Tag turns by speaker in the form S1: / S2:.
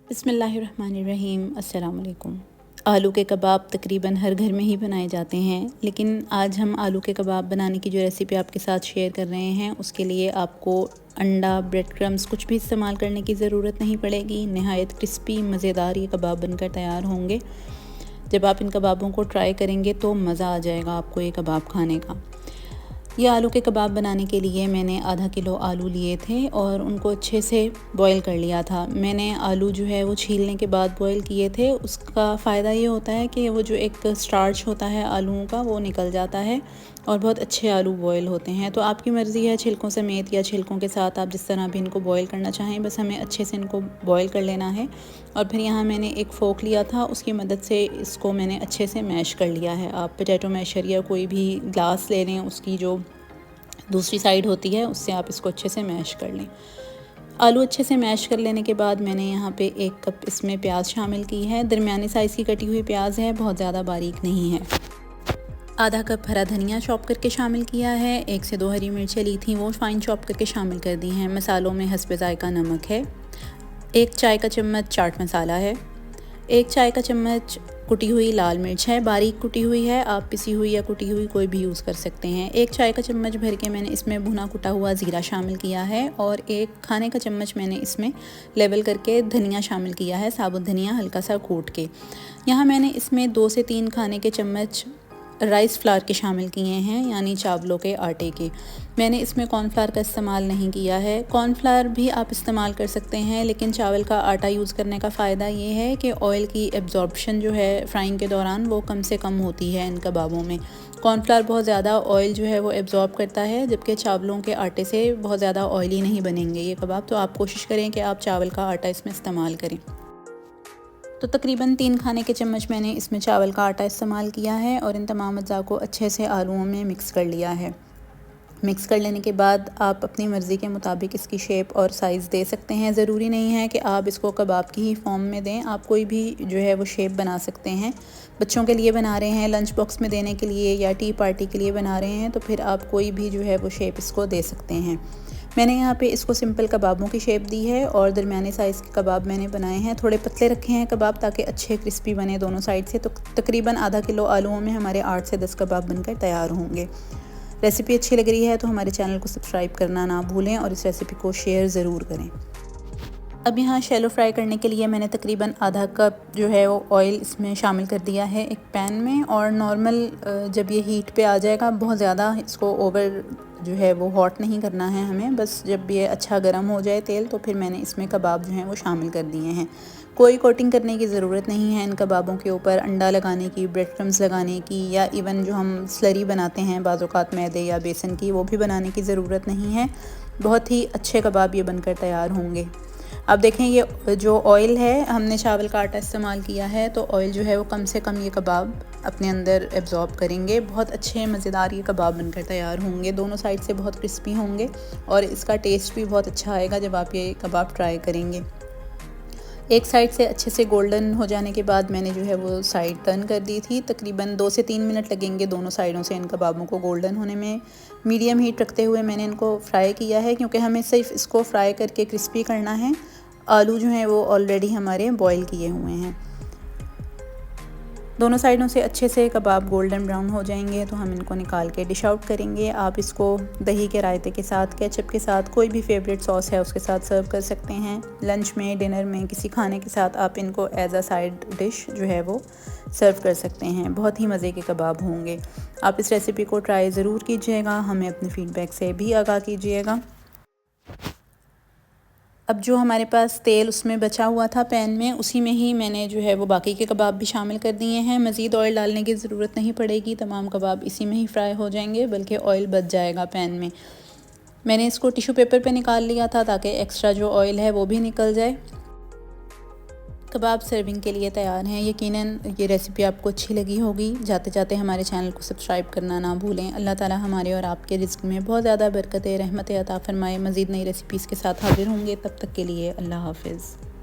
S1: बिस्मिल्लाहिर्रहमानिर्रहीम। अस्सलाम वालेकुम। आलू के कबाब तकरीबन हर घर में ही बनाए जाते हैं, लेकिन आज हम आलू के कबाब बनाने की जो रेसिपी आपके साथ शेयर कर रहे हैं उसके लिए आपको अंडा, ब्रेड क्रम्स कुछ भी इस्तेमाल करने की ज़रूरत नहीं पड़ेगी। नहायत क्रिस्पी मज़ेदार ये कबाब बनकर तैयार होंगे। जब आप इन कबाबों को ट्राई करेंगे तो मज़ा आ जाएगा आपको ये कबाब खाने का। ये आलू के कबाब बनाने के लिए मैंने आधा किलो आलू लिए थे और उनको अच्छे से बॉईल कर लिया था। मैंने आलू जो है वो छीलने के बाद बॉईल किए थे। उसका फ़ायदा ये होता है कि वो जो एक स्टार्च होता है आलूओं का वो निकल जाता है और बहुत अच्छे आलू बॉईल होते हैं। तो आपकी मर्ज़ी है छिलकों समेत या छिलकों के साथ, आप जिस तरह भी इनको बॉईल करना चाहें, बस हमें अच्छे से इनको बॉईल कर लेना है। और फिर यहाँ मैंने एक फ़ोक लिया था, उसकी मदद से इसको मैंने अच्छे से मैश कर लिया है। आप पोटैटो मैशर या कोई भी ग्लास ले लें, उसकी जो दूसरी साइड होती है उससे आप इसको अच्छे से मैश कर लें। आलू अच्छे से मैश कर लेने के बाद मैंने यहाँ पे 1 कप इसमें प्याज शामिल की है। दरमियानी साइज़ की कटी हुई प्याज है, बहुत ज़्यादा बारीक नहीं है। आधा कप हरा धनिया चॉप करके शामिल किया है। 1 से 2 हरी मिर्चें ली थी, वो फाइन चॉप करके शामिल कर दी हैं। मसालों में हस्बे ज़ायका नमक है। 1 चाय का चम्मच चाट मसाला है। 1 चाय का चम्मच कुटी हुई लाल मिर्च है, बारीक कुटी हुई है। आप पिसी हुई या कुटी हुई कोई भी यूज़ कर सकते हैं। 1 चाय का चम्मच भर के मैंने इसमें भुना कुटा हुआ ज़ीरा शामिल किया है और 1 खाने का चम्मच मैंने इसमें लेवल करके धनिया शामिल किया है, साबुत धनिया हल्का सा कूट के। यहाँ मैंने इसमें 2 से 3 खाने के चम्मच राइस फ्लावर के शामिल किए हैं, यानी चावलों के आटे के। मैंने इसमें कॉर्नफ्लावर का इस्तेमाल नहीं किया है। कॉर्नफ्लावर भी आप इस्तेमाल कर सकते हैं, लेकिन चावल का आटा यूज़ करने का फ़ायदा ये है कि ऑयल की एब्जॉर्प्शन जो है फ्राइंग के दौरान वो कम से कम होती है इन कबाबों में। कॉर्नफ्लावर बहुत ज़्यादा ऑयल जो है वो एब्जॉर्ब करता है, जबकि चावलों के आटे से बहुत ज़्यादा ऑयली नहीं बनेंगे ये कबाब। तो आप कोशिश करें कि आप चावल का आटा इसमें इस्तेमाल करें। तो तकरीबन 3 खाने के चम्मच मैंने इसमें चावल का आटा इस्तेमाल किया है और इन तमाम अज़्ज़ा को अच्छे से आलूओं में मिक्स कर लिया है। मिक्स कर लेने के बाद आप अपनी मर्ज़ी के मुताबिक इसकी शेप और साइज़ दे सकते हैं। ज़रूरी नहीं है कि आप इसको कबाब की ही फॉर्म में दें, आप कोई भी जो है वो शेप बना सकते हैं। बच्चों के लिए बना रहे हैं, लंच बॉक्स में देने के लिए या टी पार्टी के लिए बना रहे हैं, तो फिर आप कोई भी जो है वो शेप इसको दे सकते हैं। मैंने यहाँ पे इसको सिंपल कबाबों की शेप दी है और दरमियाने साइज़ के कबाब मैंने बनाए हैं। थोड़े पतले रखे हैं कबाब ताकि अच्छे क्रिस्पी बने दोनों साइड से। तो तकरीबन आधा किलो आलूओं में हमारे 8 से 10 कबाब बनकर तैयार होंगे। रेसिपी अच्छी लग रही है तो हमारे चैनल को सब्सक्राइब करना ना भूलें और इस रेसिपी को शेयर ज़रूर करें। अब यहाँ शैलो फ्राई करने के लिए मैंने तकरीबन आधा कप जो है वो ऑयल इसमें शामिल कर दिया है एक पैन में। और नॉर्मल जब ये हीट पे आ जाएगा, बहुत ज़्यादा इसको ओवर जो है वो हॉट नहीं करना है हमें, बस जब ये अच्छा गर्म हो जाए तेल तो फिर मैंने इसमें कबाब जो हैं वो शामिल कर दिए हैं। कोई कोटिंग करने की ज़रूरत नहीं है इन कबाबों के ऊपर, अंडा लगाने की, ब्रेड क्रम्स लगाने की, या इवन जो हम स्लरी बनाते हैं बाज़-औक़ात मैदे या बेसन की, वो भी बनाने की ज़रूरत नहीं है। बहुत ही अच्छे कबाब ये बनकर तैयार होंगे। अब देखें, ये जो ऑयल है, हमने चावल का आटा इस्तेमाल किया है तो ऑयल जो है वो कम से कम ये कबाब अपने अंदर एब्जॉर्ब करेंगे। बहुत अच्छे मज़ेदार ये कबाब बनकर तैयार होंगे, दोनों साइड से बहुत क्रिस्पी होंगे और इसका टेस्ट भी बहुत अच्छा आएगा जब आप ये कबाब ट्राई करेंगे। एक साइड से अच्छे से गोल्डन हो जाने के बाद मैंने जो है वो साइड टर्न कर दी थी। तकरीबन 2 से 3 मिनट लगेंगे दोनों साइडों से इन कबाबों को गोल्डन होने में। मीडियम हीट रखते हुए मैंने इनको फ्राई किया है, क्योंकि हमें सिर्फ इसको फ्राई करके क्रिस्पी करना है। आलू जो हैं वो ऑलरेडी हमारे बॉईल किए हुए हैं। दोनों साइडों से अच्छे से कबाब गोल्डन ब्राउन हो जाएंगे तो हम इनको निकाल के डिश आउट करेंगे। आप इसको दही के रायते के साथ, केचप के साथ, कोई भी फेवरेट सॉस है उसके साथ सर्व कर सकते हैं। लंच में, डिनर में, किसी खाने के साथ आप इनको एज अ साइड डिश जो है वो सर्व कर सकते हैं। बहुत ही मज़े के कबाब होंगे। आप इस रेसिपी को ट्राई ज़रूर कीजिएगा, हमें अपने फ़ीडबैक से भी आगाह कीजिएगा। अब जो हमारे पास तेल उसमें बचा हुआ था पैन में, उसी में ही मैंने जो है वो बाकी के कबाब भी शामिल कर दिए हैं। मज़ीद ऑयल डालने की ज़रूरत नहीं पड़ेगी, तमाम कबाब इसी में ही फ्राई हो जाएंगे, बल्कि ऑयल बच जाएगा पैन में। मैंने इसको टिश्यू पेपर पे निकाल लिया था ताकि एक्स्ट्रा जो ऑयल है वो भी निकल जाए। कबाब सर्विंग के लिए तैयार हैं। यकीनन ये रेसिपी आपको अच्छी लगी होगी। जाते जाते हमारे चैनल को सब्सक्राइब करना ना भूलें। अल्लाह ताला हमारे और आपके रिज़्क़ में बहुत ज़्यादा बरकत रहमत अता फ़रमाए। मज़ीद नई रेसिपीज़ के साथ हाज़िर होंगे, तब तक के लिए अल्लाह हाफ़िज़।